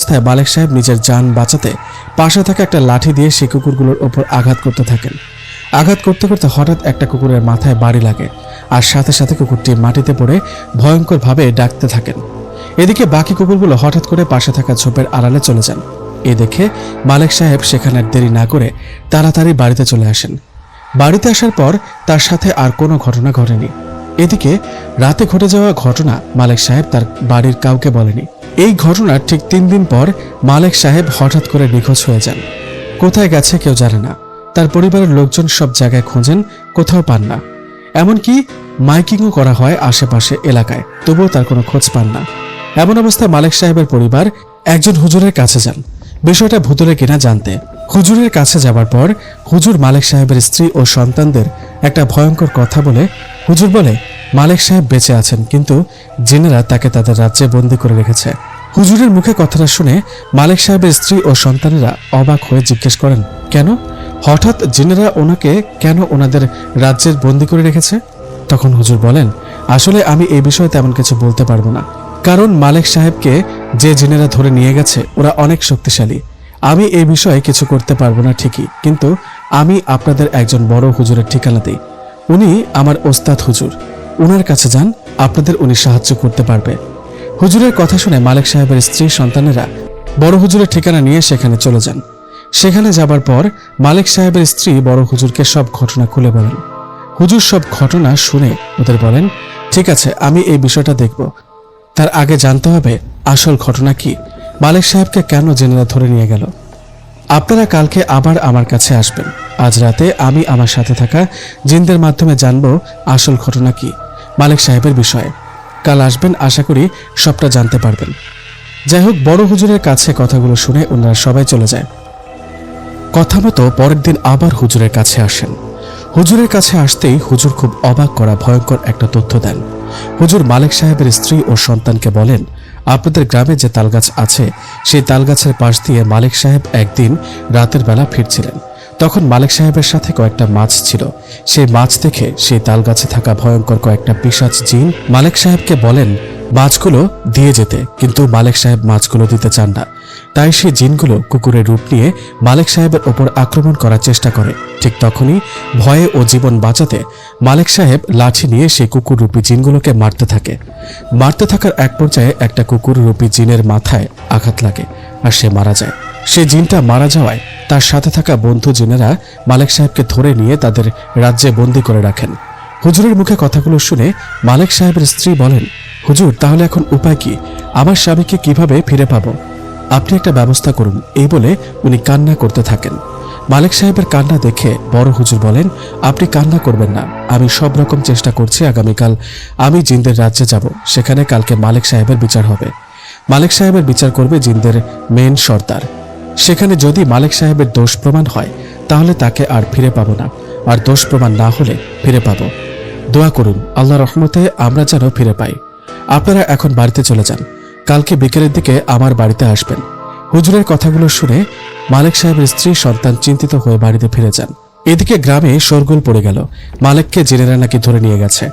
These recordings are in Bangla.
অবস্থায় মালেক সাহেব নিজের যান বাঁচাতে পাশে থাকা একটা লাঠি দিয়ে সেই কুকুরগুলোর ওপর আঘাত করতে থাকেন। আঘাত করতে করতে হঠাৎ একটা কুকুরের মাথায় বাড়ি লাগে, আর সাথে সাথে কুকুরটি মাটিতে পড়ে ভয়ঙ্করভাবে ডাকতে থাকেন। এদিকে বাকি কুকুরগুলো হঠাৎ করে পাশে থাকা ঝোপের আড়ালে চলে যান। এ দেখে মালেক সাহেব সেখানে আর দেরি না করে তাড়াতাড়ি বাড়িতে চলে আসেন। বাড়িতে আসার পর তার সাথে আর কোনো ঘটনা ঘটেনি। এদিকে রাতে ঘটে যাওয়া ঘটনা মালেক সাহেব তার বাড়ির কাউকে বলেনি। এই ঘটনার ঠিক 3 দিন পর মালেক সাহেব হঠাৎ করে নিখোঁজ হয়ে যান। কোথায় গেছে কেউ জানে না। তার পরিবারের লোকজন সব জায়গায় খোঁজেন, কোথাও পান না। এমনকি মাইকিংও করা হয় আশেপাশে এলাকায়, তবুও তার কোনো খোঁজ পান না। এমন অবস্থায় মালেক সাহেবের পরিবার একজন হুজুরের কাছে যান বিষয়টা ভুতুরে কিনা জানতে। হুজুরের কাছে যাবার পর হুজুর মালেক সাহেবের স্ত্রী ও সন্তানদের একটা ভয়ঙ্কর কথা বলে। হুজুর বলে মালেক সাহেব বেঁচে আছেন, কিন্তু জিনেরা তাকে তাদের রাজ্যে বন্দী করে রেখেছে। হুজুরের মুখে কথাটা শুনে মালেক সাহেবের স্ত্রী ও সন্তানেরা অবাক হয়ে জিজ্ঞেস করেন, কেন হঠাৎ জিনেরা ওনাকে কেন ওনাদের রাজ্যের বন্দী করে রেখেছে? তখন হুজুর বলেন, আসলে আমি এই বিষয়ে তেমন কিছু বলতে পারবো না, কারণ মালেক সাহেবকে যে জিনেরা ধরে নিয়ে গেছে ওরা অনেক শক্তিশালী। আমি এই বিষয়ে কিছু করতে পারবো না ঠিকই, কিন্তু আমি আপনাদের একজন বড় হুজুরের ঠিকানা দিই। উনি আমার ওস্তাদ হুজুর, উনার কাছে যান, আপনাদের উনি সাহায্য করতে পারবে। হুজুরের কথা শুনে মালেক সাহেবের স্ত্রী সন্তানেরা বড় হুজুরের ঠিকানা নিয়ে সেখানে চলে যান। সেখানে যাবার পর মালেক সাহেবের স্ত্রী বড় হুজুরকে সব ঘটনা খুলে বলেন। হুজুর সব ঘটনা শুনে ওদের বলেন, ঠিক আছে, আমি এই বিষয়টা দেখব। তার আগে জানতে হবে আসল ঘটনা কি, মালেক সাহেবকে কেন জেনেরা ধরে নিয়ে গেল। আপনারা কালকে আবার আমার কাছে আসবেন। আজ রাতে আমি আমার সাথে থাকা জিনদের মাধ্যমে জানব আসল ঘটনা কি মালেক সাহেবের বিষয়ে। কাল আসবেন, আশা করি সবটা জানতে পারবেন। যাই হোক, বড় হুজুরের কাছে কথাগুলো শুনে ওনারা সবাই চলে যায়। কথা মতো পরের দিন আবার হুজুরের কাছে আসেন। হুজুরের কাছে আসতেই হুজুর খুব অবাক করা ভয়ঙ্কর একটা তথ্য দেন। হুজুর মালেক সাহেবের স্ত্রী ও সন্তানকে বলেন, আপনাদের গ্রামে যে তালগাছ আছে সেই তালগাছের পাশ দিয়ে মালেক সাহেব একদিন রাতের বেলা ফিরছিলেন। তখন মালেক সাহেবের সাথে কয়েকটা মাছ ছিল। সেই মাছ দেখে সেই তালগাছে থাকা ভয়ঙ্কর কয়েকটা পিশাচ জিন মালেক সাহেবকে বলেন মাছগুলো দিয়ে যেতে, কিন্তু মালেক সাহেব মাছগুলো দিতে চান না। তাই সেই জিনগুলো কুকুরের রূপ নিয়ে মালেক সাহেবের ওপর আক্রমণ করার চেষ্টা করে। ঠিক তখনই ভয়ে ও জীবন বাঁচাতে মালেক সাহেব লাঠি নিয়ে সেই কুকুররূপী জিনগুলোকে মারতে থাকে। মারতে থাকার এক পর্যায়ে একটা কুকুররূপী জিনের মাথায় আঘাত লাগে আর সে মারা যায়। সে জিনটা মারা যাওয়ায় তার সাথে থাকা বন্ধু জিনেরা মালেক সাহেবকে ধরে নিয়ে তাদের রাজ্যে বন্দী করে রাখেন। হুজুরের মুখে কথাগুলো শুনে মালেক সাহেবের স্ত্রী বলেন, হুজুর, তাহলে এখন উপায় কি? আমার স্বামীকে কিভাবে ফিরে পাবো? আপনি একটা ব্যবস্থা করুন। এই বলে উনি কান্না করতে থাকেন। মালেক সাহেবের কান্না দেখে বড় হুজুর বলেন, আপনি কান্না করবেন না, আমি সব রকম চেষ্টা করছি। আগামীকাল আমি জিনদের রাজ্যে যাব, সেখানে কালকে মালেক সাহেবের বিচার হবে। মালেক সাহেবের বিচার করবে জিনদের মেন সর্দার। সেখানে যদি মালেক সাহেবের দোষ প্রমাণ হয় তাহলে তাকে আর ফিরে পাবো না, আর দোষ প্রমাণ না হলে ফিরে পাবো। দোয়া করুন আল্লাহর রহমতে আমরা যেন ফিরে পাই। আপনারা এখন বাড়িতে চলে যান, কালকে বিকেলের দিকে আমার বাড়িতে আসবেন। হুজুরের কথাগুলো শুনে মালেক সাহেবের স্ত্রী সন্তান চিন্তিত হয়ে বাড়িতে ফিরে যান। এদিকে গ্রামে শোরগোল পড়ে গেল। মালেককে জিনেরা নাকি ধরে নিয়ে গেছে।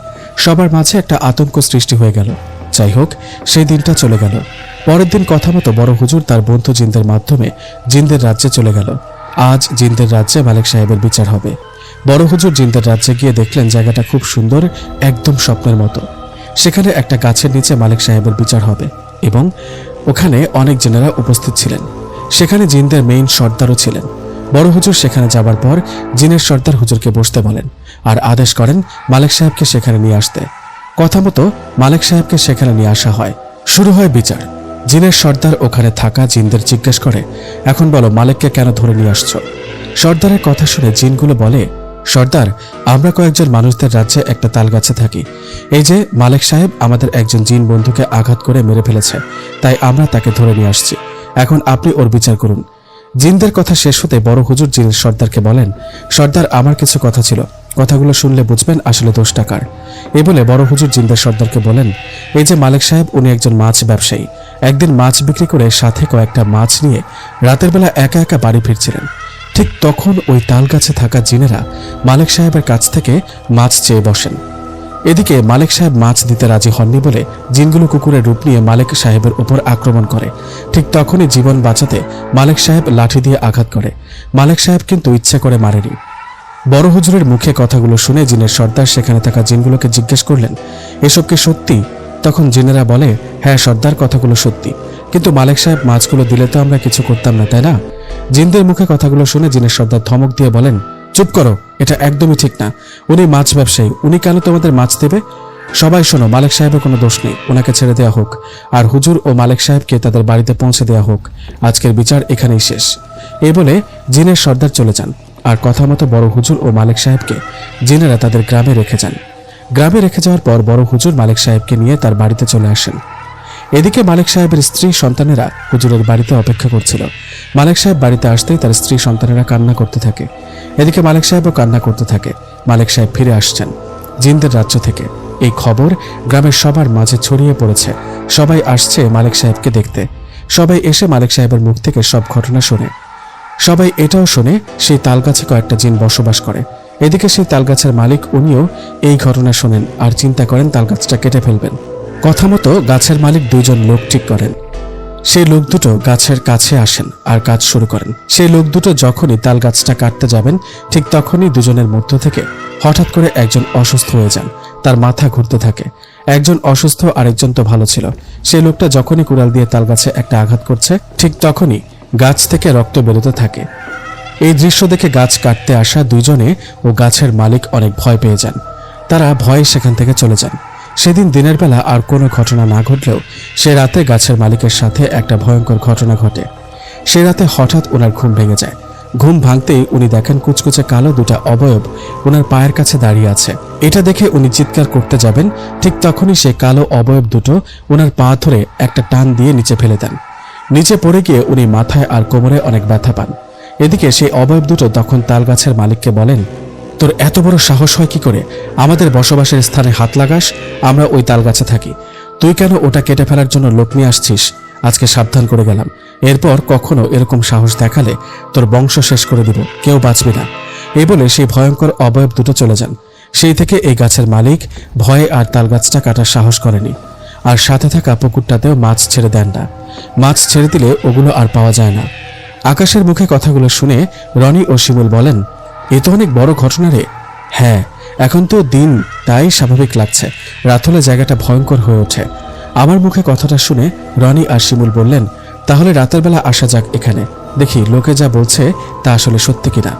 সবার মাঝে একটা আতঙ্ক সৃষ্টি হয়ে গেল। যাই হোক, সেই দিনটা চলে গেল। পরের দিন কথা মতো বড় হুজুর তার বন্ধু জিনদের মাধ্যমে জিনদের রাজ্যে চলে গেল। আজ জিনদের রাজ্যে মালেক সাহেবের বিচার হবে। বড় হুজুর জিনদের রাজ্যে গিয়ে দেখলেন জায়গাটা খুব সুন্দর, একদম স্বপ্নের মতো। সেখানে একটা গাছের নিচে মালেক সাহেবের বিচার হবে এবং ওখানে অনেক জিনেরা উপস্থিত ছিলেন। সেখানে জিনদের মেইন সর্দারও ছিলেন। বড় হুজুর সেখানে যাবার পর জিনের সর্দার হুজুরকে বসতে বলেন আর আদেশ করেন মালেক সাহেবকে সেখানে নিয়ে আসতে। কথা মতো মালেক সাহেবকে সেখানে নিয়ে আসা হয়। শুরু হয় বিচার। জিনের সর্দার ওখানে থাকা জিনদের জিজ্ঞেস করে, এখন বলো মালেককে কেন ধরে নিয়ে আসছো? সর্দারের কথা শুনে জিনগুলো বলে, সর্দার, আমরা কয়েকজন মানুষদের রাজ্যে একটা তালগাছে থাকি। এই যে মালেক সাহেব আমাদের একজন জিন বন্ধুকে আঘাত করে মেরে ফেলেছে, তাই আমরা তাকে ধরে নিয়ে আসছি। এখন আপনি ওর বিচার করুন। জিনদের কথা শেষ হতে বড় হুজুর জিনের সর্দারকে বলেন, সর্দার, আমার কিছু কথা ছিল, কথাগুলো শুনলে বুঝবেন আসলে দোষটা কার। এই বলে বড় হুজুর জিনদের সর্দারকে বলেন, এই যে মালেক সাহেব, উনি একজন মাছ ব্যবসায়ী। একদিন মাছ বিক্রি করে সাথে কয়েকটা মাছ নিয়ে রাতের বেলা একা একা বাড়ি ফিরছিলেন। ঠিক তখন ওই তাল গাছে থাকা জিনেরা মালেক সাহেবের কাছ থেকে মাছ চেয়ে বসেন। এদিকে মালেক সাহেব মাছ দিতে রাজি হননি বলে জিনগুলো কুকুরের রূপ নিয়ে মালেক সাহেবের উপর আক্রমণ করে। ঠিক তখনই জীবন বাঁচাতে মালেক সাহেব লাঠি দিয়ে আঘাত করে। মালেক সাহেব কিন্তু ইচ্ছা করে মারেনি। বড় হুজুরের মুখে কথাগুলো শুনে জিনের সর্দার সেখানে থাকা জিনগুলোকে জিজ্ঞেস করলেন, এসব কি সত্যি? তখন জিনেরা বলে, হ্যাঁ সর্দার, কথাগুলো সত্যি, কিন্তু মালেক সাহেব মাছগুলো দিলে তো আমরা কিছু করতাম না, তাই না? জিনদের মুখে কথাগুলো শুনে জিনের সর্দার ধমক দিয়ে বলেন, চুপ করো, এটা একদমই ঠিক না। উনি মাছ ব্যবসায়ী, উনি কেন তোমাদের মাছ দেবে? সবাই শোনো, মালেক সাহেবের কোনো দোষ নেই, ওনাকে ছেড়ে দেওয়া হোক, আর হুজুর ও মালেক সাহেবকে তাদের বাড়িতে পৌঁছে দেওয়া হোক। আজকের বিচার এখানেই শেষ। এই বলে জিনের সর্দার চলে যান, আর কথা মতো বড় হুজুর ও মালেক সাহেবকে জিনেরা তাদের গ্রামে রেখে যান। গ্রামে রেখে যাওয়ার পর বড় হুজুর মালেক সাহেবকে নিয়ে তার বাড়িতে চলে আসেন। এদিকে মালেক সাহেবের স্ত্রী সন্তানেরা হুজুরের বাড়িতে অপেক্ষা করছিল। মালেক সাহেব বাড়িতে আসতেই তার স্ত্রী সন্তানেরা কান্না করতে থাকে। এদিকে মালেক সাহেবও কান্না করতে থাকে। মালেক সাহেব ফিরে আসছেন জিনদের রাজ্য থেকে। এই খবর গ্রামের সবার মাঝে ছড়িয়ে পড়েছে। সবাই আসছে মালেক সাহেবকে দেখতে। সবাই এসে মালেক সাহেবের মুখ থেকে সব ঘটনা শোনে। সবাই এটাও শোনে সেই তালগাছে কয়েকটা জিন বসবাস করে। এদিকে সেই তালগাছের মালিক উনিও এই ঘটনা শোনেন আর চিন্তা করেন তালগাছটা কেটে ফেলবেন। কথা মতো গাছের মালিক দুইজন লোক ঠিক করেন। সেই লোক দুটো গাছের কাছে আসেন আর কাজ শুরু করেন। সেই লোক দুটো যখনই তাল গাছটা কাটতে যাবেন ঠিক তখনই দুজনের মধ্য থেকে হঠাৎ করে একজন অসুস্থ হয়ে যান। তার মাথা ঘুরতে থাকে। একজন অসুস্থ আর একজন তো ভালো ছিল। সেই লোকটা যখনই কুড়াল দিয়ে তাল গাছে একটা আঘাত করছে ঠিক তখনই গাছ থেকে রক্ত বেরোতে থাকে। এই দৃশ্য দেখে গাছ কাটতে আসা দুইজনে ও গাছের মালিক অনেক ভয় পেয়ে যান। তারা ভয়ে সেখান থেকে চলে যান। সেদিন দিনের বেলা আর কোনো ঘটনা না ঘটলেও সে রাতে গাছের মালিকের সাথে একটা ভয়ঙ্কর ঘটনা ঘটে। সে রাতে হঠাৎ ওনার ঘুম ভেঙে যায়। ঘুম ভাঙতেই উনি দেখেন কুচকুচে কালো দুটা অবয়ব ওনার পায়ের কাছে দাঁড়িয়ে আছে। এটা দেখে উনি চিৎকার করতে যাবেন, ঠিক তখনই সে কালো অবয়ব দুটো ওনার পা ধরে একটা টান দিয়ে নিচে ফেলে দেন। নিচে পড়ে গিয়ে উনি মাথায় আর কোমরে অনেক ব্যথা পান। এদিকে সেই অবয়ব দুটো তখন তালগাছের মালিককে বলেন, তোর এত বড় সাহস হয় কি করে আমাদের বসবাসের স্থানে হাত লাগাস? আমরা ওই তালগাছে থাকি, তুই কেন ওটা কেটে ফেলার জন্য লোক নিয়ে আসছিস? আজকে সাবধান করে গেলাম, এরপর কখনো এরকম সাহস দেখালে তোর বংশ শেষ করে দিব, কেউ বাঁচবি না। এই বলে সেই ভয়ঙ্কর অবয়ব দুটো চলে যান। সেই থেকে এই গাছের মালিক ভয়ে আর তালগাছটা কাটার সাহস করেনি, আর সাথে থাকা পুকুরটাতেও মাছ ছেড়ে দেন না। মাছ ছেড়ে দিলে ওগুলো আর পাওয়া যায় না। আকাশের মুখে কথাগুলো শুনে রনি ও শিমুল বলেন, এ তো অনেক বড় ঘটনা রে। হ্যাঁ, এখন তো দিন তাই স্বাভাবিক লাগছে, রাত হলে জায়গাটা ভয়ঙ্কর হয়ে ওঠে। আমার মুখে কথাটা শুনে রনি আর শিমুল বললেন, তাহলে রাতের বেলা আসা যাক এখানে, দেখি লোকে যা বলছে তা আসলে সত্যি কিনা।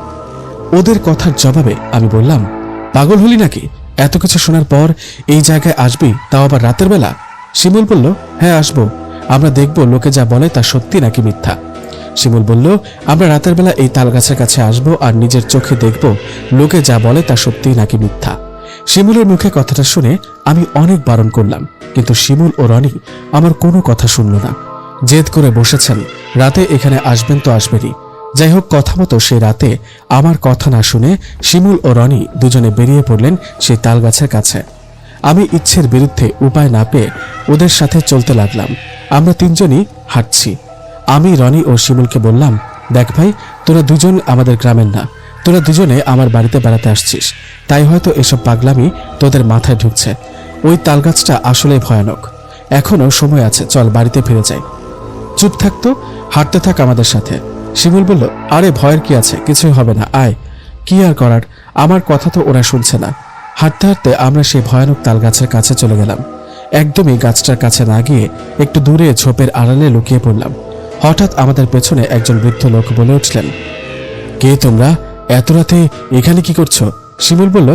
ওদের কথার জবাবে আমি বললাম, পাগল হলি নাকি? এত কিছু শোনার পর এই জায়গায় আসবি, তাও আবার রাতের বেলা? শিমুল বলল, হ্যাঁ আসবো, আমরা দেখব লোকে যা বলে তা সত্যি নাকি মিথ্যা। শিমুল বলল, আমরা রাতের বেলা এই তালগাছের কাছে আসব আর নিজের চোখে দেখব লোকে যা বলে তা সত্যি নাকি মিথ্যা। শিমুলের মুখে কথাটা শুনে আমি অনেক বারণ করলাম, কিন্তু শিমুল ও রনি আমার কোনো কথা শুনল না। জেদ করে বসেছেন রাতে এখানে আসবেন তো আসবেনই। যাই হোক, কথা মতো সে রাতে আমার কথা না শুনে শিমুল ও রনি দুজনে বেরিয়ে পড়লেন সেই তালগাছের কাছে। আমি ইচ্ছের বিরুদ্ধে উপায় না পেয়ে ওদের সাথে চলতে লাগলাম। আমরা তিনজনই হাঁটছি। আমি রনি ও শিমুলকে বললাম, দেখ ভাই, তোরা দুজন আমাদের গ্রামের না, তোরা দুজনে আমার বাড়িতে বেড়াতে আসছিস, তাই হয়তো এসব পাগলামি তোদের মাথায় ঢুকছে। ওই তালগাছটা আসলে ভয়ানক। এখনো সময় আছে, চল বাড়িতে ফিরে যাই। চুপ থাকতো, হাঁটতে থাক আমাদের সাথে। শিমুল বলল, আরে ভয়ের কি আছে, কিছুই হবে না, আয়। কি আর করার, আমার কথা তো ওরা শুনছে না। হাঁটতে হাঁটতে আমরা সেই ভয়ানক তালগাছের কাছে চলে গেলাম। একদমই গাছটার কাছে না গিয়ে একটু দূরে ঝোপের আড়ালে লুকিয়ে পড়লাম। হঠাৎ আমাদের পেছনে একজন বৃদ্ধ লোক বলে উঠলেন, কে তোমরা? এত রাতে এখানে কি করছো? শিমুল বলল,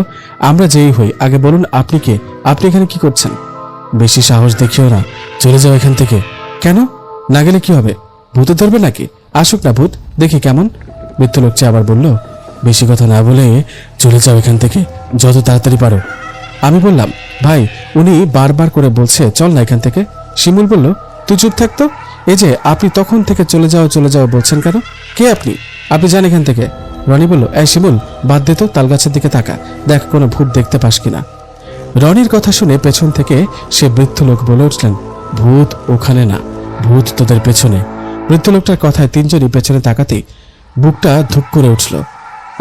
আমরা যেই হই, আগে বলুন আপনি কে? আপনি এখানে কি করছেন? বেশি সাহস দেখিও না, চলে যাও এখান থেকে। কেন? না গেলে কি হবে? ভূতে ধরবে নাকি? আসুক না ভূত, দেখি কেমন। বৃদ্ধ লোকটি আবার বলল, বেশি কথা না বলে চলে যাও এখান থেকে, যত তাড়াতাড়ি পারো। আমি বললাম, ভাই, উনি বারবার করে বলছে চল না এখান থেকে। শিমুল বলল, তুই চুপ থাকতো। এই যে আপনি তখন থেকে চলে যাও বলছেন কেন? কে আপনি? আপনি যান এখান থেকে। রনি বলল, এই শিমুল, বাদ দে তো, তালগাছের দিকে তাকা, দেখ কোনো ভূত দেখতে পাস কিনা। রনির কথা শুনে পেছন থেকে সে বৃদ্ধ লোক বলে উঠলেন, ভূত ওখানে না, ভূত তোদের পেছনে। বৃদ্ধ লোকটার কথায় তিনজনই পেছনে তাকাতেই বুকটা ধুক করে উঠল।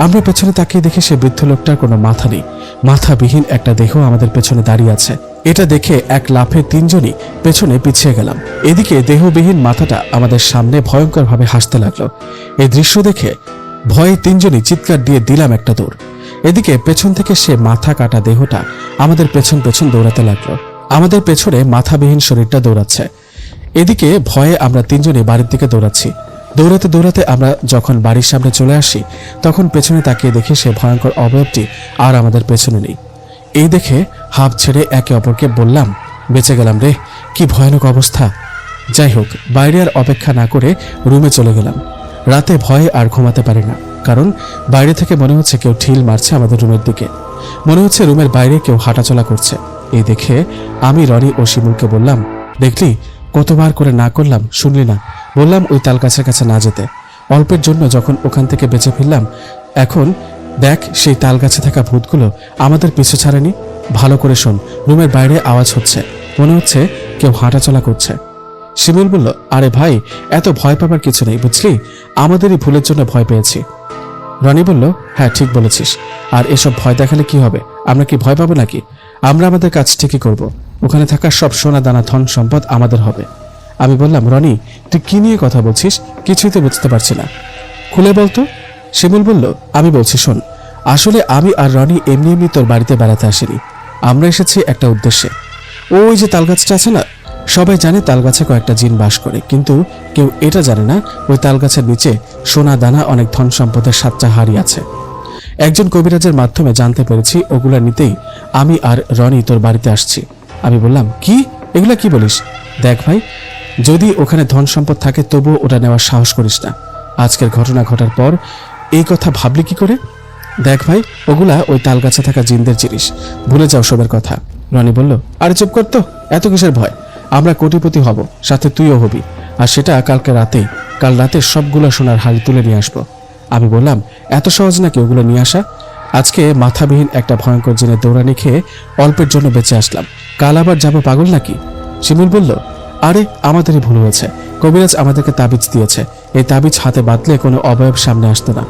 আমরা পেছনে তাকিয়ে দেখি সে বৃদ্ধ লোকটার কোনো মাথা নেই, মাথাবিহীন একটা দেহ আমাদের পেছনে দাঁড়িয়ে আছে। এটা দেখে এক লাফে তিনজনই পেছনে পিছিয়ে গেলাম। এদিকে দেহবিহীন মাথাটা আমাদের সামনে ভয়ঙ্করভাবে হাসতে লাগলো। এই দৃশ্য দেখে ভয়ে তিনজনই চিৎকার দিয়ে দিলাম একটা দৌড়। এদিকে পেছন থেকে সে মাথা কাটা দেহটা আমাদের পেছন পেছন দৌড়াতে লাগলো। আমাদের পেছনে মাথাবিহীন শরীরটা দৌড়াচ্ছে। এদিকে ভয়ে আমরা তিনজনই বাড়ির দিকে দৌড়াচ্ছি। দৌড়াতে দৌড়াতে আমরা যখন বাড়ির সামনে চলে আসি তখন পেছনে তাকিয়ে দেখি সে ভয়ঙ্কর অবয়বটি আর আমাদের পেছনে নেই। এই দেখে হাঁপ ছেড়ে একে অপরকে বললাম, বেঁচে গেলাম রে, কি ভয়ানক অবস্থা। যাই হোক, বাইরে আর অপেক্ষা না করে রুমে চলে গেলাম। রাতে ভয়ে আর ঘুমাতে পারি না, কারণ বাইরে থেকে মনে হচ্ছে কেউ ঢিল মারছে আমাদের রুমের দিকে। মনে হচ্ছে রুমের বাইরে কেউ হাঁটাচলা করছে। এই দেখে আমি রনি ও শিমুলকে বললাম, দেখলি কতবার করে না করলাম, শুনলি না? বললাম ওই তালগাছের কাছে না যেতে। অল্পের জন্য যখন ওখান থেকে বেঁচে ফিরলাম, এখন দেখ সেই তালগাছে থাকা ভূতগুলো আমাদের পিছু ছাড়েনি। ভালো করে শোন, রুমের বাইরে আওয়াজ হচ্ছে, মনে হচ্ছে কেউ হাঁটাচলা করছে। শিমুল বলল, আরে ভাই, এত ভয় পাবার কিছু নেই, বুঝলি, আমাদেরই ভুলের জন্য ভয় পেয়েছি। রনি বলল, হ্যাঁ ঠিক বলেছিস, আর এসব ভয় দেখালে কি হবে? আমরা কি ভয় পাবো নাকি? আমরা আমাদের কাজ ঠিকই করব। ওখানে থাকা সব সোনা দানা ধন সম্পদ আমাদের হবে। আমি বললাম, রনি, তুই কি নিয়ে কথা বলছিস? কিছুই তো বুঝতে পারছি না, খুলে বলতো। শিমুল বলল, আমি বলছি শোন, আসলে আমি আর রনি এমনি এমনি তোর বাড়িতে বেড়াতে আসিনি। আমরা এসেছি একটা উদ্দেশ্যে। ওই যে তালগাছটা আছে না, সবাই জানে তালগাছে কয়েকটা জিন বাস করে, কিন্তু কেউ এটা জানে না ওই তালগাছের নিচে সোনা দানা অনেক ধন সম্পদের সাতটা হাড়ি আছে। একজন কবিরাজের মাধ্যমে জানতে পেরেছি ওগুলা নিতেই আমি আর রনি তোর বাড়িতে আসছি। আমি বললাম, কি এগুলা কি বলিস? দেখ ভাই, যদি ওখানে ধন সম্পদ থাকে তবুও ওটা নেওয়ার সাহস করিস না। আজকের ঘটনা ঘটার পর এই কথা ভাবলি কি করে? দেখ ভাই, ওগুলা ওই তালগাছে থাকা জিনদের জিনিস, ভুলে যাও সবের কথা। রনি বলল, আরে চুপ কর তো, এত কিসের ভয়? আমরা কোটিপতি হব, সাথে তুইও হবি, আর সেটা কালকে রাতেই। কাল রাতে সবগুলো সোনার হাড়ি তুলে নিয়ে আসবো। আমি বললাম, এত সহজ নাকি ওগুলো নিয়ে আসা? আজকে মাথাবিহীন একটা ভয়ঙ্কর জিনের দৌড়ানি খেয়ে অল্পের জন্য বেঁচে আসলাম, কাল আবার যাবো পাগল নাকি? শিমুল বলল, আরে আমাদেরই ভুল হয়েছে, কবিরাজ আমাদেরকে তাবিজ দিয়েছে, এই তাবিজ হাতে বাঁধলে কোনো অবয়ব সামনে আসতো না।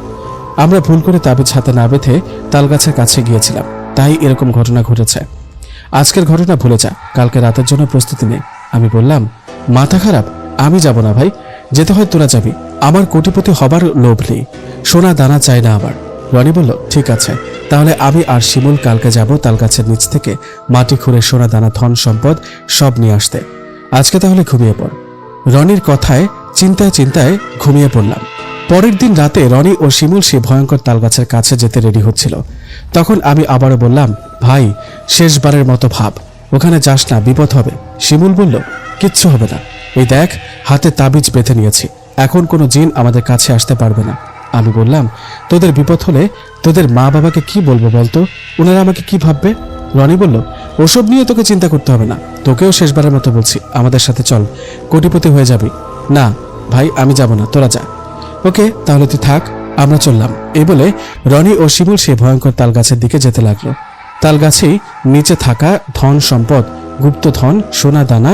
আমরা ভুল করে তাবিজ হাতে না বেঁধে তালগাছের কাছে গিয়েছিলাম, তাই এরকম ঘটনা ঘটেছে। আজকের ঘটনা ভুলে যা, কালকে রাতের জন্য প্রস্তুতি নে। আমি বললাম, মাথা খারাপ, আমি যাব না ভাই, যেতে হয় তোরা যাবি, আমার কোটিপতি হবার লোভ নেই, সোনা দানা চাই না আবার। রনি বলল, ঠিক আছে, তাহলে আমি আর শিমুল কালকে যাব তালগাছের নিচ থেকে মাটি খুঁড়ে সোনা দানা ধন সম্পদ সব নিয়ে আসতে। আজকে তাহলে ঘুমিয়ে পড়। রনির কথায় চিন্তায় চিন্তায় ঘুমিয়ে পড়লাম। পরের দিন রাতে রনি ও শিমুল সে ভয়ঙ্কর তালগাছের কাছে যেতে রেডি হচ্ছিল। তখন আমি আবারও বললাম, ভাই, শেষবারের মতো ভাব, ওখানে যাস না, বিপদ হবে। শিমুল বলল, কিচ্ছু হবে না, এই দেখ হাতে তাবিজ বেঁধে নিয়েছি, এখন কোনো জিন আমাদের কাছে আসতে পারবে না। আমি বললাম, তোদের বিপদ হলে তোদের মা বাবাকে কি বলবো বলতো, ওনারা আমাকে কি ভাববে? রনি বলল, ওসব নিয়ে তোকে চিন্তা করতে হবে না, তোকেও শেষবারের মতো বলছি, আমাদের সাথে চল, কোটিপতি হয়ে যাবি। না ভাই, আমি যাব না, তোরা যা। ওকে, তাহলে তুই থাক, আমরা চললাম। এই বলে রনি ও শিমুল সে ভয়ঙ্কর তালগাছের দিকে যেতে লাগলো। তালগাছেই নিচে থাকা ধন সম্পদ, গুপ্ত ধন, সোনা দানা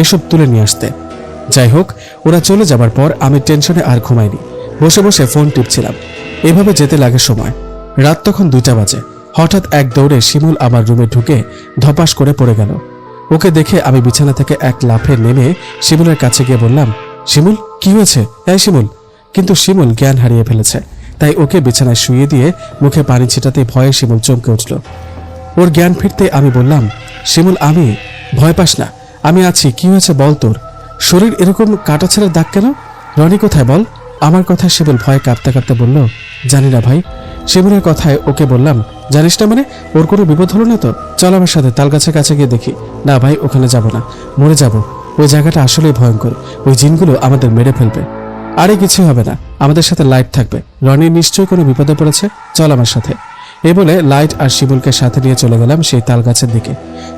এসব তুলে নিয়ে আসতে। যাই হোক, ওরা চলে যাবার পর আমি টেনশনে আর ঘুমাইনি, বসে বসে ফোন টিপছিলাম। এভাবে যেতে লাগে সময়। রাত তখন 2টা বাজে। হঠাৎ এক দৌড়ে শিমুল আমার রুমে ঢুকে ধপাস করে পড়ে গেল। ওকে দেখে আমি বিছানা থেকে এক লাফে নেমে শিমুলের কাছে গিয়ে বললাম, শিমুল, কি হয়েছে? এই শিমুল। কিন্তু শিমুল জ্ঞান হারিয়ে ফেলেছে, তাই ওকে বিছানায় শুইয়ে দিয়ে মুখে পানি ছিটাতে ভয়ে শিমুল চমকে উঠল। ওর জ্ঞান ফিরতে আমি বললাম, শিমুল, আমি, ভয় পাস না, আমি আছি, কি হয়েছে বল তোর? শরীর এরকম কাটাছেড়ার দাগ কেন? রনি কোথায় বল? আমার কথায় শিমুল ভয়ে কাঁপতে কাঁপতে বলল, জানি না ভাই। শিমুলের কথায় ওকে বললাম, জানিস না মানে? ওর কোনো বিপদ হলো না তো? চল আমার সাথে, তালগাছের কাছে গিয়ে দেখি। না ভাই, ওখানে যাব না, মরে যাব, ওই জায়গাটা আসলেই ভয়ঙ্কর, ওই জিনগুলো আমাদের মেরে ফেলবে। আরে কিছুই হবে না, আমাদের সাথে লাইট থাকবে, রনি নিশ্চয়ই কোনো বিপদে পড়েছে, চল আমার সাথে। এই বলে লাইট আর শিমুলকে সাথে নিয়ে চলে গেলাম সেই তালগাছের দিকে।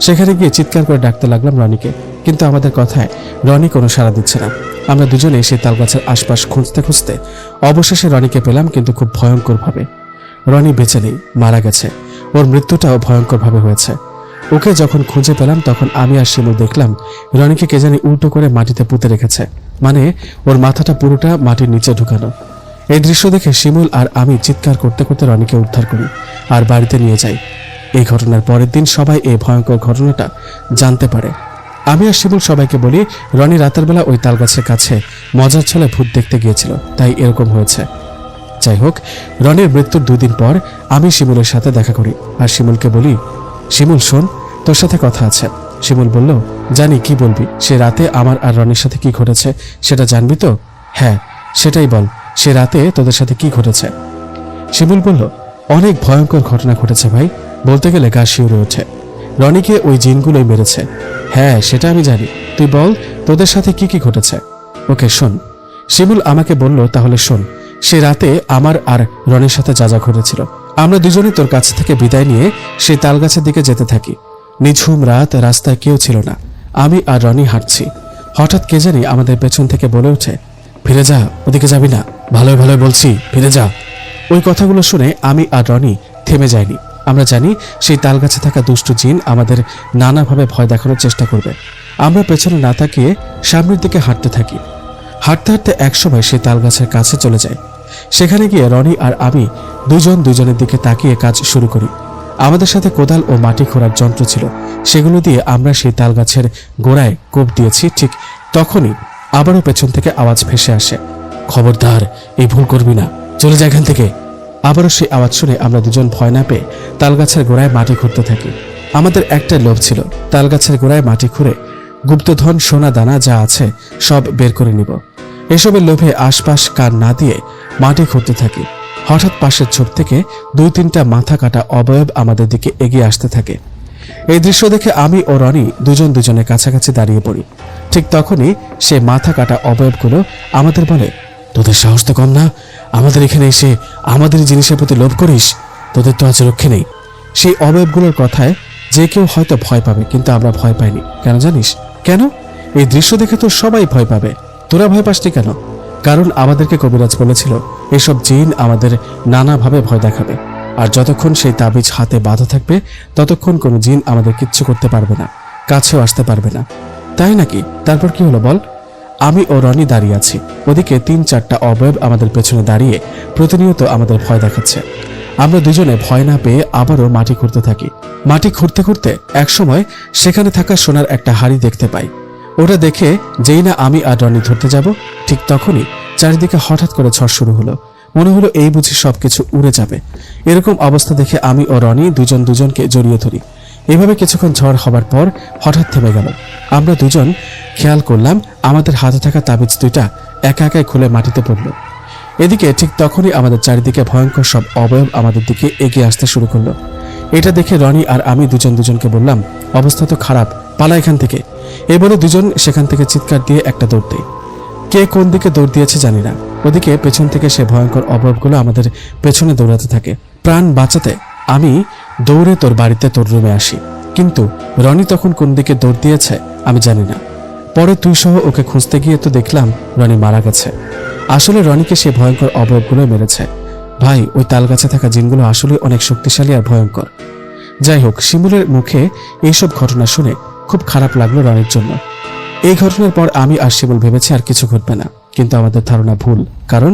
সেখানে গিয়ে চিৎকার করে ডাকতে লাগলাম রনিকে, কিন্তু আমাদের কথায় রনি কোনো সাড়া দিচ্ছে না। আমরা দুজনে সেই তালগাছের আশপাশ খুঁজতে খুঁজতে অবশেষে রনিকে পেলাম, কিন্তু খুব ভয়ঙ্করভাবে। রনি বেঁচে নেই, মারা গেছে। ওর মৃত্যুটাও ভয়ঙ্করভাবে হয়েছে। ওকে যখন খুঁজে পেলাম তখন আমি আর শিমুল দেখলাম রনিকে কে জানি উল্টো করে মাটিতে পুঁতে রেখেছে, মানে ওর মাথাটা পুরোটা মাটির নিচে ঢুকানো। এই দৃশ্য দেখে শিমুল আর আমি চিৎকার করতে করতে রনিকে উদ্ধার করি আর বাড়িতে নিয়ে যাই। এই ঘটনার পরের দিন সবাই এই ভয়ঙ্কর ঘটনাটা জানতে পারে। আমি আর শিমুল সবাইকে বলি রনি রাতের বেলা ওই তালগাছের কাছে মজার ছলে ভূত দেখতে গিয়েছিল, তাই এরকম হয়েছে। যাই হোক, রনির মৃত্যুর 2 দিন পর আমি শিমুলের সাথে দেখা করি আর শিমুলকে বলি, শিমুল শোন, তোর সাথে কথা আছে। শিমুল বলল, জানি, কি বলবি? সে রাতে আমার আর রনির সাথে কি ঘটেছে সেটা জানবি তো? হ্যাঁ, সেটাই বল, সে রাতে তোদের সাথে কি ঘটেছে? শিমুল বলল, অনেক ভয়ঙ্কর ঘটনা ঘটেছে ভাই, বলতে গেলে গা শিউরে ওঠে। রনিকে ওই জিনগুলোই মেরেছে। হ্যাঁ, সেটা আমি জানি, তুই বল তোদের সাথে কি কি ঘটেছে। ওকে শোন। শিমুল আমাকে বলল, তাহলে শোন। সে রাতে আমার আর রনির সাথে যা যা ঘটেছিল। আমরা দুজনেই তোর কাছ থেকে বিদায় নিয়ে সেই তালগাছের দিকে যেতে থাকি। নিঝুম রাত, রাস্তায় কেউ ছিল না। আমি আর রনি হাঁটছি। হঠাৎ কে জানি আমাদের পেছন থেকে বলে ওঠে, ফিরে যা, ওদিকে যাবি না, ভালোই ভালোই বলছি, ফিরে যা। ওই কথাগুলো শুনে আমি আর রনি থেমে যাইনি। আমরা জানি সেই তালগাছে থাকা দুষ্টু জিন আমাদের নানাভাবে ভয় দেখানোর চেষ্টা করবে। আমরা পেছনে না তাকিয়ে সামনের দিকে হাঁটতে থাকি। হাঁটতে হাঁটতে একসময় সেই তালগাছের কাছে চলে যায়। সেখানে গিয়ে রনি আর আমি দুজনের দিকে তাকিয়ে কাজ শুরু করি। আমাদের সাথে কোদাল ও মাটি খোঁড়ার যন্ত্র ছিল, সেগুলো দিয়ে আমরা সেই তালগাছের গোড়ায় কোপ দিয়েছি। ঠিক তখনই আবারও পেছন থেকে আওয়াজ ভেসে আসে, খবরদার, এই ভুল করবি না, চলে যা এখান থেকে। আবারও সেই আওয়াজ শুনে আমরা দুজন ভয় না পেয়ে তালগাছের গোড়ায় মাটি খুঁড়তে থাকি। আমাদের একটা লোভ ছিল, তালগাছের গোড়ায় মাটি খুঁড়ে গুপ্তধন, সোনা দানা যা আছে সব বের করে নিব। এসবের লোভে আশপাশ কান না দিয়ে মাটি খুঁড়তে থাকি। হঠাৎ পাশের ঝোপ থেকে 2-3টা মাথা কাটা অবয়ব আমাদের দিকে এগিয়ে আসতে থাকে। এই দৃশ্য দেখে আমি ও রনি দুজনের কাছাকাছি দাঁড়িয়ে পড়ি। ঠিক তখনই সে মাথা কাটা অবয়বগুলো আমাদের বলে, তোদের সাহস তো কম না, আমাদের এখানে এসে আমাদের জিনিসের প্রতি লোভ করিস, তোদের তো আজ রক্ষে নেই। সেই অবয়বগুলোর কথায় যে কেউ হয়তো ভয় পাবে, কিন্তু আমরা ভয় পাইনি। কেন জানিস? কেন? এই দৃশ্য দেখে তো সবাই ভয় পাবে, তোরা ভয় পাসনি কেন? কারণ আমাদেরকে কবিরাজ বলেছিল এসব জিন আমাদের নানাভাবে ভয় দেখাবে, আর যতক্ষণ সেই তাবিজ হাতে বাঁধা থাকবে ততক্ষণ কোনো জিন আমাদের কিচ্ছু করতে পারবে না, কাছেও আসতে পারবে না। তাই নাকি? তারপর কি হলো বল? আমি ও রনি দাঁড়িয়ে আছি, ওদিকে 3-4টা অবয়ব আমাদের পেছনে দাঁড়িয়ে প্রতিনিয়ত আমাদের ভয় দেখাচ্ছে। আমরা দুজনে ভয় না পেয়ে আবারও মাটি খুঁড়তে থাকি। মাটি খুঁড়তে খুঁড়তে একসময় সেখানে থাকা সোনার একটা হাড়ি দেখতে পাই। ওটা দেখে যেই না আমি আর রনি ধরতে যাব, ঠিক তখনই চারিদিকে হঠাৎ করে ঝড় শুরু হলো। মনে হলো এই বুঝি সবকিছু উড়ে যাবে। এরকম অবস্থা দেখে আমি ও রনি দুজনকে জড়িয়ে ধরি। এভাবে কিছুক্ষণ ঝড় হবার পর হঠাৎ থেমে গেল। আমরা দুজন খেয়াল করলাম আমাদের হাতে থাকা তাবিজ 2টা একা একাই খুলে মাটিতে পড়ল। এদিকে ঠিক তখনই আমাদের চারিদিকে ভয়ঙ্কর সব অবয়ব আমাদের দিকে এগিয়ে আসতে শুরু করলো। এটা দেখে রনি আর আমি দুজনকে বললাম, অবস্থা তো খারাপ, পালা এখান থেকে। এই বলে দুজন সেখান থেকে চিৎকার দিয়ে একটা দৌড় দেয়। কে কোন দিকে দৌড় দিয়েছে জানি না। ওদিকে পেছন থেকে সে ভয়ঙ্কর অবয়বগুলো আমাদের পেছনে দৌড়াতে থাকে। প্রাণ বাঁচাতে আমি দৌড়ে তোর বাড়িতে, তোর রুমে আসি, কিন্তু রনি তখন কোন দিকে দৌড় দিয়েছে আমি জানি না। পরে তুই সহ ওকে খুঁজতে গিয়ে তো দেখলাম রনি মারা গেছে। আসলে রনিকে সে ভয়ঙ্কর অবয়বগুলো মেরেছে। ভাই, ওই তালগাছে থাকা জিনগুলো আসলে অনেক শক্তিশালী আর ভয়ঙ্কর। যাই হোক, শিমুলের মুখে এইসব ঘটনা শুনে খুব খারাপ লাগলো রনির জন্য। এই ঘটনার পর আমি আর শিমুল ভেবেছি আর কিছু ঘটবে না, কিন্তু আমাদের ধারণা ভুল। কারণ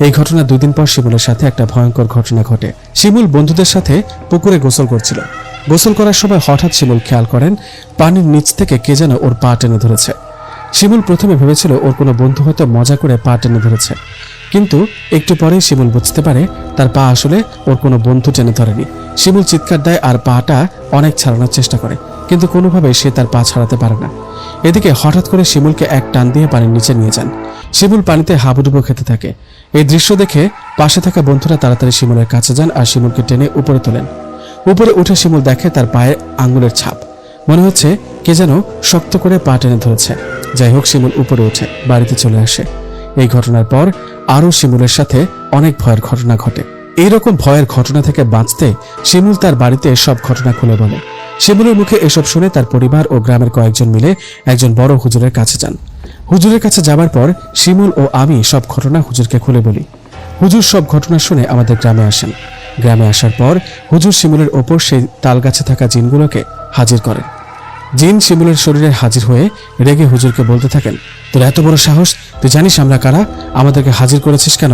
এই ঘটনা 2 দিন পর শিমুলের সাথে একটা ভয়ঙ্কর ঘটনা ঘটে। শিমুল বন্ধুদের সাথে পুকুরে গোসল করছিল। গোসল করার সময় হঠাৎ শিমুল খেয়াল করেন পানির নিচ থেকে কে যেন ওর পা টেনে ধরেছে। শিমুল প্রথমে ভেবেছিল ওর কোনো বন্ধু হয়তো মজা করে পা টেনে ধরেছে, কিন্তু একটু পরেই শিমুল বুঝতে পারে তার পা আসলে ওর কোনো বন্ধু টেনে ধরেনি। শিমুল চিৎকার দেয় আর পাটা অনেক ছাড়ানোর চেষ্টা করে, কিন্তু কোনোভাবেই সে তার পা ছাড়াতে পারে না। এদিকে হঠাৎ করে শিমুলকে এক টান দিয়ে পানির নিচে নিয়ে যান। শিমুল পানিতে হাবুডুবু খেতে থাকে। এই দৃশ্য দেখে পাশে থাকা বন্ধুরা তাড়াতাড়ি শিমুলের কাছে যান আর শিমুলকে টেনে উপরে তোলেন। উপরে উঠে শিমুল দেখে তার পায়ে আঙ্গুলের ছাপ। মনে হচ্ছে কে যেন শক্ত করে পা টেনে ধরেছে। যাই হোক, শিমুল উপরে উঠে বাড়িতে চলে আসে। এই ঘটনার পর আরও শিমুলের সাথে অনেক ভয়ের ঘটনা ঘটে। এইরকম ভয়ের ঘটনা থেকে বাঁচতে শিমুল তার বাড়িতে সব ঘটনা খুলে বলে। শিমুলের মুখে এসব শুনে তার পরিবার ও গ্রামের কয়েকজন মিলে একজন বড় হুজুরের কাছে যান। হুজুরের কাছে যাবার পর শিমুল ও আমি সব ঘটনা হুজুরকে খুলে বলি। হুজুর সব ঘটনা শুনে আমাদের গ্রামে আসেন। গ্রামে আসার পর হুজুর শিমুলের ওপর সেই তালগাছে থাকা জিনগুলোকে হাজির করেন। জিন শিমুলের শরীরে হাজির হয়ে রেগে হুজুরকে বলতে থাকেন, তোর এত বড় সাহস, তুই জানিস আমরা কারা? আমাদেরকে হাজির করেছিস কেন?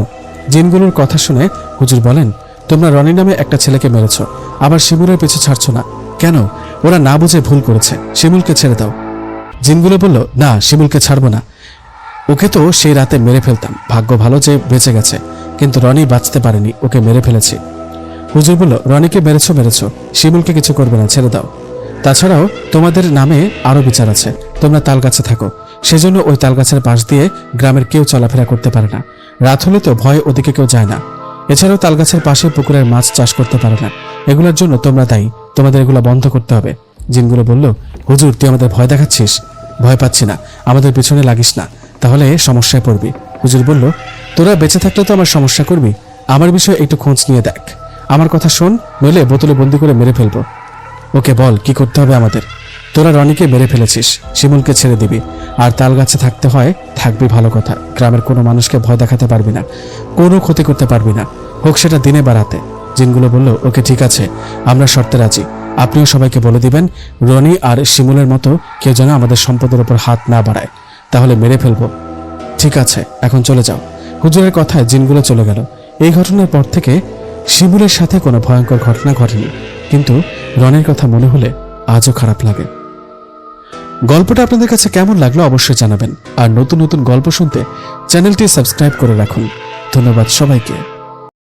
জিনগুলোর কথা শুনে হুজুর বলেন, তোমরা রনি নামে একটা ছেলেকে মেরেছ, আবার শিমুলের পিছু ছাড়ছ না কেন? ওরা না বুঝে ভুল করেছে, শিমুলকে ছেড়ে দাও। জিনগুলো বলল, না, শিমুলকে ছাড়বো না। ওকে তো সেই রাতে মেরে ফেলতাম, ভাগ্য ভালো যে বেঁচে গেছে, কিন্তু রনি বাঁচতে পারেনি, ওকে মেরে ফেলেছি। হুজুর বলল, রনিকে মেরেছ, শিমুলকে কিছু করবে না, ছেড়ে দাও। তাছাড়াও তোমাদের নামে আরো বিচার আছে, তোমরা তালগাছে থাকো, সেজন্য ওই তালগাছের পাশ দিয়ে গ্রামের কেউ চলাফেরা করতে পারে না। রাত হলে তো ভয়ে ওদিকে কেউ যায় না। এছাড়াও তালগাছের পাশে পুকুরের মাছ চাষ করতে পারে না। এগুলোর জন্য তোমরা দায়ী, তোমাদের এগুলো বন্ধ করতে হবে। জিনগুলো বলল, হুজুর তুই আমাদের ভয় দেখাচ্ছিস? ভয় পাচ্ছি না, আমাদের পিছনে লাগিস না, তাহলে সমস্যায় পড়বি। হুজুর বলল, তোরা বেঁচে থাকলে তো আমার সমস্যা করবি, আমার বিষয়ে একটু খোঁজ নিয়ে দেখ, আমার কথা শোন, নইলে বোতলে বন্দি করে মেরে ফেলবো। ওকে বল কি করতে হবে আমাদের। তোরা রনিকে মেরে ফেলেছিস, শিমুলকে ছেড়ে দিবি, আর তাল গাছে থাকতে হয় থাকবি, ভালো কথা। গ্রামের কোনো মানুষকে ভয় দেখাতে পারবি না, কোনো ক্ষতি করতে পারবি না, হোক সেটা দিনে বা রাতে। জিনগুলো বলল, ওকে ঠিক আছে, আমরা শর্তে রাজি। আপনিও সবাইকে বলে দিবেন রনি আর শিমুলের মতো কেউ যেন আমাদের সম্পদের উপর হাত না বাড়ায়, তাহলে মেরে ফেলবো। ঠিক আছে, এখন চলে যাও। হুজুরের কথায় জিনগুলো চলে গেল। এই ঘটনার পর থেকে শিমুলের সাথে কোনো ভয়ঙ্কর ঘটনা ঘটেনি, কিন্তু রনির কথা মনে হলে আজও খারাপ লাগে। গল্পটা আপনাদের কাছে কেমন লাগলো অবশ্যই জানাবেন, আর নতুন নতুন গল্প শুনতে চ্যানেলটি সাবস্ক্রাইব করে রাখুন। ধন্যবাদ সবাইকে।